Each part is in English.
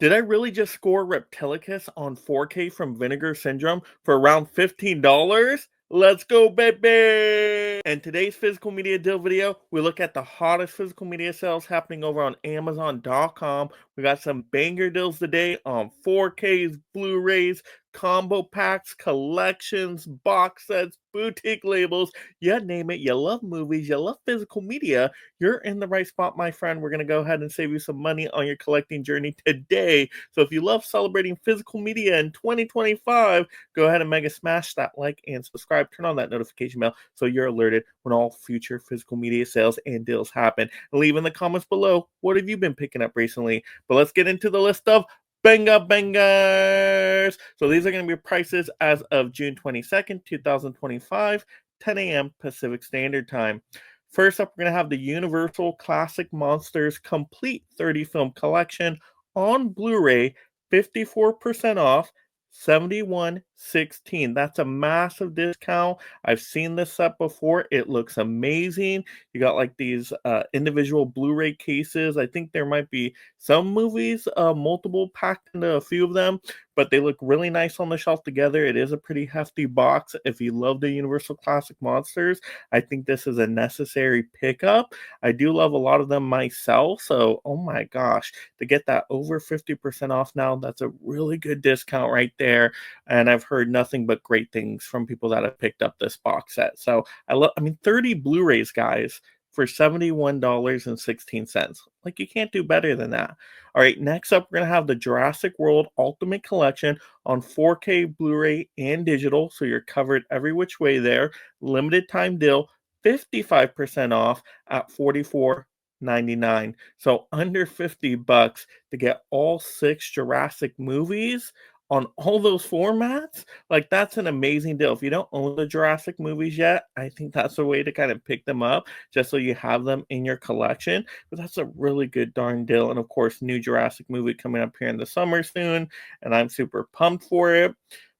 Did I really just score Reptilicus on 4K from Vinegar Syndrome for around $15? Let's go, baby! In today's physical media deal video, we look at the hottest physical media sales happening over on Amazon.com. We got some banger deals today on 4Ks, Blu-rays, combo packs, collections, box sets, boutique labels. You name it. You love movies. You love physical media. You're in the right spot, my friend. We're going to go ahead and save you some money on your collecting journey today. So if you love celebrating physical media in 2025, go ahead and mega smash that like and subscribe. Turn on that notification bell so you're alerted when all future physical media sales and deals happen. And leave in the comments below, what have you been picking up recently? But let's get into the list of Benga Bangers. So these are going to be prices as of June 22nd, 2025, 10 a.m. Pacific Standard Time. First up, we're going to have the Universal Classic Monsters Complete 30 Film Collection on Blu-ray, 54% off, 71.16. That's a massive discount. I've seen this set before. It looks amazing. You got like these individual Blu-ray cases. I think there might be some movies, multiple packed into a few of them, but they look really nice on the shelf together. It is a pretty hefty box. If you love the Universal Classic Monsters, I think this is a necessary pickup. I do love a lot of them myself, so oh my gosh, to get that over 50% off now, that's a really good discount right there. And I've heard nothing but great things from people that have picked up this box set. So I mean, 30 Blu-rays, guys, for $71.16. Like, you can't do better than that. All right, next up, we're going to have the Jurassic World Ultimate Collection on 4K Blu-ray and digital. So you're covered every which way there. Limited time deal, 55% off at $44.99. So under $50 to get all 6 Jurassic movies on all those formats. Like, that's an amazing deal. If you don't own the Jurassic movies yet, I think that's a way to kind of pick them up just so you have them in your collection. But that's a really good darn deal. And of course, new Jurassic movie coming up here in the summer soon, and I'm super pumped for it.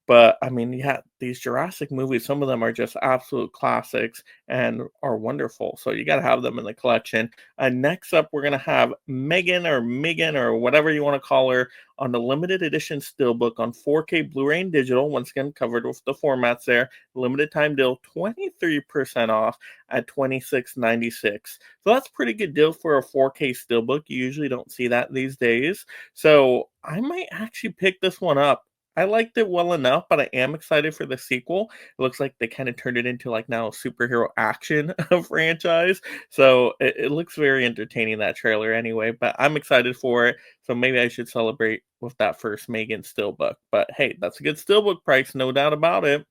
But I mean, yeah, these Jurassic movies, some of them are just absolute classics and are wonderful. So you got to have them in the collection. Next up, we're going to have Megan or whatever you want to call her on the limited edition Steelbook on 4K Blu-ray and digital. Once again, covered with the formats there. Limited time deal, 23% off at $26.96. So that's a pretty good deal for a 4K Steelbook. You usually don't see that these days. So I might actually pick this one up. I liked it well enough, but I am excited for the sequel. It looks like they kind of turned it into like now a superhero action franchise. So it looks very entertaining, that trailer anyway, but I'm excited for it. So maybe I should celebrate with that first Megan Steelbook. But hey, that's a good Steelbook price, no doubt about it.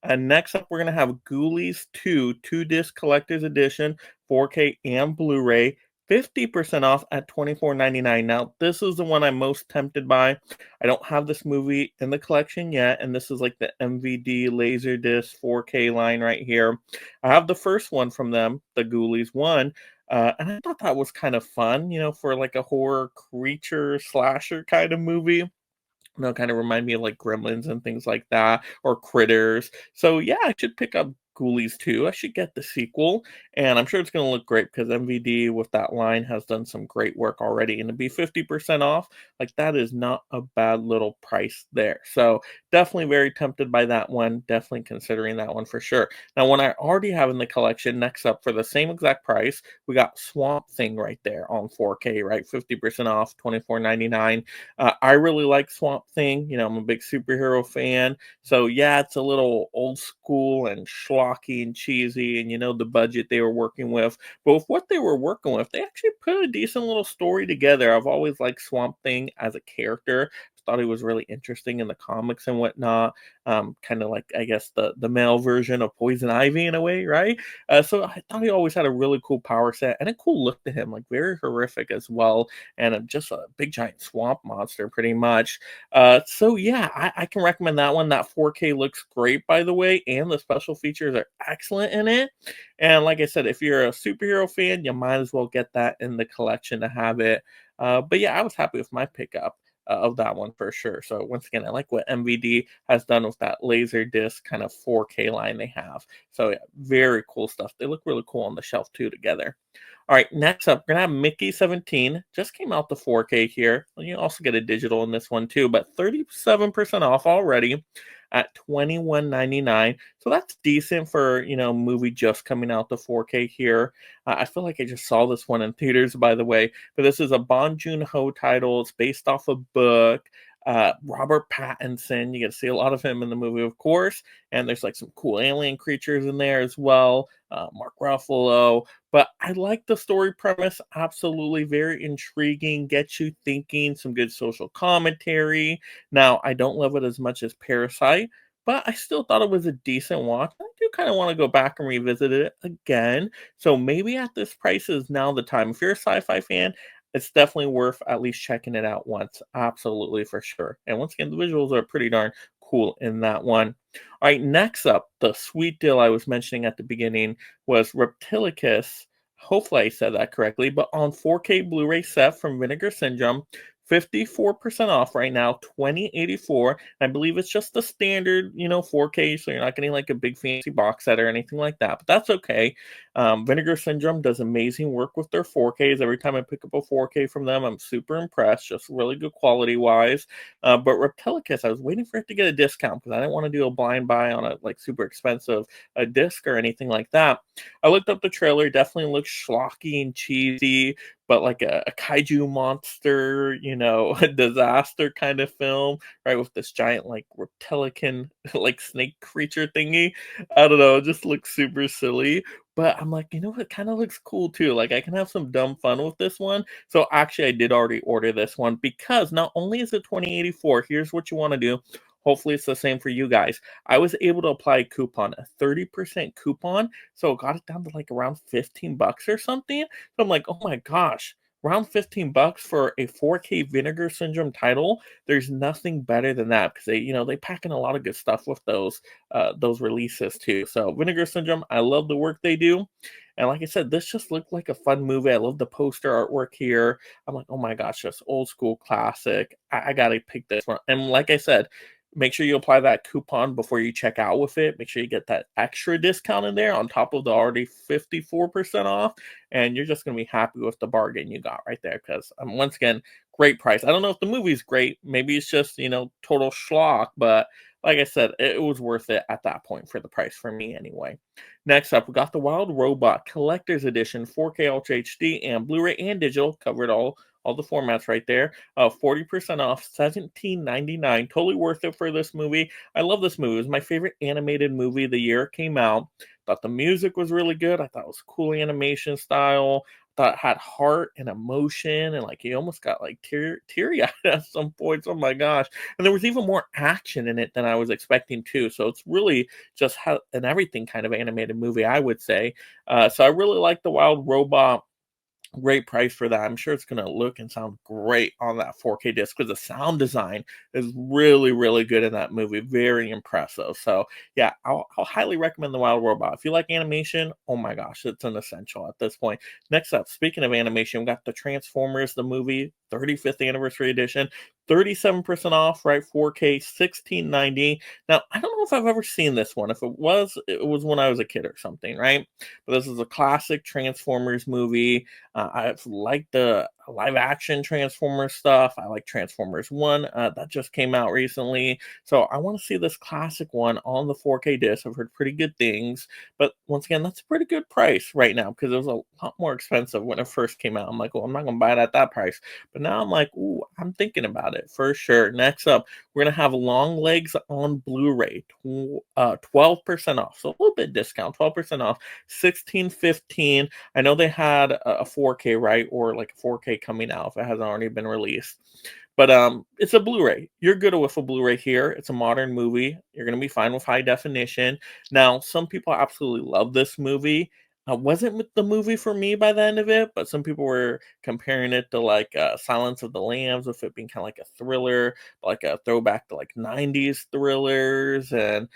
And next up, we're going to have Ghoulies II, 2-disc collector's edition, 4K and Blu-ray. 50% off at $24.99. Now, this is the one I'm most tempted by. I don't have this movie in the collection yet, and this is like the MVD Laserdisc 4K line right here. I have the first one from them, the Ghoulies one, and I thought that was kind of fun, for like a horror creature slasher kind of movie. Kind of remind me of like Gremlins and things like that, or Critters. So yeah, I should pick up Ghoulies 2. I should get the sequel, and I'm sure it's going to look great because MVD with that line has done some great work already. And to be 50% off, like, that is not a bad little price there. So definitely very tempted by that one. Definitely considering that one for sure. Now, one I already have in the collection, next up for the same exact price, we got Swamp Thing right there on 4K, right? 50% off, $24.99. I really like Swamp Thing. I'm a big superhero fan. So yeah, it's a little old school and schlocky and cheesy, and the budget they were working with. But with what they were working with, they actually put a decent little story together. I've always liked Swamp Thing as a character. Thought he was really interesting in the comics and whatnot. Kind of like, I guess, the male version of Poison Ivy in a way, right? So I thought he always had a really cool power set and a cool look to him, like very horrific as well, and just a big giant swamp monster, pretty much. So yeah, I can recommend that one. That 4K looks great, by the way, and the special features are excellent in it. And like I said, if you're a superhero fan, you might as well get that in the collection to have it. But yeah, I was happy with my pickup of that one for sure. So once again, I like what MVD has done with that laser disc kind of 4K line they have. So yeah, very cool stuff. They look really cool on the shelf too together. All right, next up, we're gonna have Mickey 17. Just came out the 4K here. Well, you also get a digital in this one too, but 37% off already at 21.99. So that's decent for movie just coming out the 4K here. I feel like I just saw this one in theaters, by the way. But this is a Bong Joon-ho title. It's based off a book. Robert Pattinson, you get to see a lot of him in the movie, of course, and there's like some cool alien creatures in there as well. Mark Ruffalo, but I like the story premise. Absolutely, very intriguing. Gets you thinking. Some good social commentary. Now, I don't love it as much as Parasite, but I still thought it was a decent watch. I do kind of want to go back and revisit it again. So maybe at this price is now the time. If you're a sci-fi fan, it's definitely worth at least checking it out once. Absolutely, for sure. And once again, the visuals are pretty darn cool in that one. All right, next up, the sweet deal I was mentioning at the beginning was Reptilicus. Hopefully I said that correctly, but on 4K Blu-ray set from Vinegar Syndrome, 54% off right now, 2084. I believe it's just the standard, 4K, so you're not getting like a big fancy box set or anything like that, but that's okay. Vinegar Syndrome does amazing work with their 4Ks. Every time I pick up a 4K from them, I'm super impressed, just really good quality wise. But Reptilicus, I was waiting for it to get a discount because I didn't want to do a blind buy on a like super expensive disc or anything like that. I looked up the trailer, definitely looks schlocky and cheesy, but like a kaiju monster, a disaster kind of film, right? With this giant like reptilican like snake creature thingy. I don't know, it just looks super silly. But I'm like, it kind of looks cool too. Like I can have some dumb fun with this one. So actually, I did already order this one because not only is it 2084, here's what you want to do. Hopefully, it's the same for you guys. I was able to apply a coupon, a 30% coupon. So it got it down to like around 15 bucks or something. So I'm like, oh my gosh, around 15 bucks for a 4K Vinegar Syndrome title. There's nothing better than that because they pack in a lot of good stuff with those releases too. So Vinegar Syndrome, I love the work they do. And like I said, this just looked like a fun movie. I love the poster artwork here. I'm like, oh my gosh, just old school classic. I gotta pick this one. And like I said, make sure you apply that coupon before you check out with it. Make sure you get that extra discount in there on top of the already 54% off. And you're just going to be happy with the bargain you got right there. Because once again, great price. I don't know if the movie's great. Maybe it's just, total schlock. But like I said, it was worth it at that point for the price for me anyway. Next up, we got the Wild Robot Collector's Edition, 4K Ultra HD and Blu-ray and digital. Covered all the formats right there. 40% off, 17.99. Totally worth it for this movie. I love this movie. It was my favorite animated movie the year it came out. Thought the music was really good. I thought it was cool animation style. Thought it had heart and emotion, and like you almost got like teary eyed at some points. Oh my gosh! And there was even more action in it than I was expecting too. So it's really just an everything kind of animated movie, I would say. So I really like the Wild Robot. Great price for that. I'm sure it's going to look and sound great on that 4K disc because the sound design is really, really good in that movie. Very impressive. So, yeah, I'll highly recommend The Wild Robot. If you like animation, oh my gosh, it's an essential at this point. Next up, speaking of animation, we got the Transformers, the movie, 35th anniversary edition, 37% off, right? 4K, 16.90. Now, I don't know if I've ever seen this one. If it was when I was a kid or something, right? But this is a classic Transformers movie. I like the live action Transformers stuff. I like Transformers 1. That just came out recently. So I want to see this classic one on the 4K disc. I've heard pretty good things. But once again, that's a pretty good price right now because it was a lot more expensive when it first came out. I'm like, well, I'm not going to buy it at that price. But now I'm like, ooh, I'm thinking about it for sure. Next up, we're going to have Long Legs on Blu-ray, 12% off. So a little bit discount, 12% off, 16.15. I know they had a 4K, right? Or like a 4K coming out if it hasn't already been released. But it's a Blu-ray. You're good with a Blu-ray here. It's a modern movie. You're gonna be fine with high definition. Now, some people absolutely love this movie. Wasn't with the movie for me by the end of it, but some people were comparing it to like Silence of the Lambs, with it being kind of like a thriller, like a throwback to like 90s thrillers. And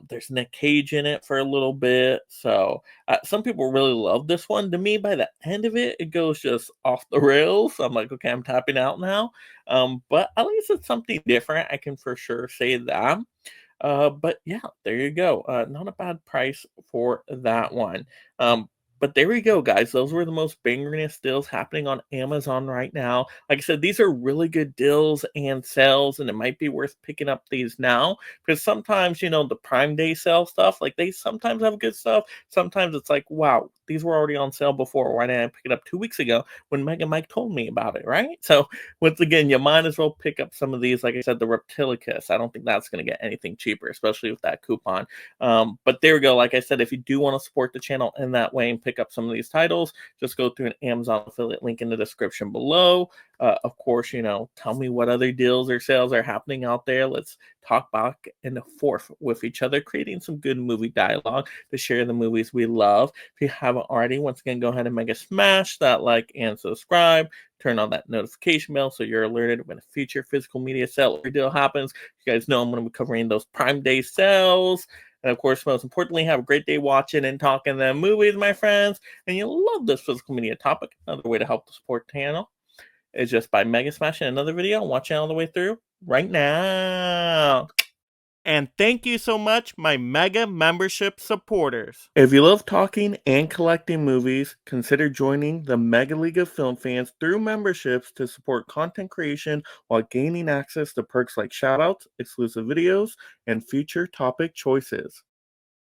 there's Nick Cage in it for a little bit. So some people really love this one. To me, by the end of it, it goes just off the rails. So I'm like, okay, I'm tapping out now. But at least it's something different. I can for sure say that. But yeah, there you go. Not a bad price for that one. But there we go, guys. Those were the most bangerest deals happening on Amazon right now. Like I said, these are really good deals and sales, and it might be worth picking up these now because sometimes, the Prime Day sale stuff, like they sometimes have good stuff. Sometimes it's like, wow, these were already on sale before. Why didn't I pick it up 2 weeks ago when Mega Mike told me about it, right? So, once again, you might as well pick up some of these. Like I said, the Reptilicus. I don't think that's going to get anything cheaper, especially with that coupon. But there we go. Like I said, if you do want to support the channel in that way and pick up some of these titles, just go through an Amazon affiliate link in the description below. Of course, tell me what other deals or sales are happening out there. Let's talk back and forth with each other, creating some good movie dialogue to share the movies we love. If you haven't already, once again, go ahead and mega smash that like and subscribe. Turn on that notification bell so you're alerted when a future physical media sale or deal happens. You guys know I'm going to be covering those Prime Day sales. And of course, most importantly, have a great day watching and talking the movies, my friends. And you love this physical media topic. Another way to help the support channel is just by mega smashing another video and watching all the way through right now. And thank you so much, my mega membership supporters. If you love talking and collecting movies, consider joining the Mega League of Film Fans through memberships to support content creation while gaining access to perks like shoutouts, exclusive videos, and future topic choices.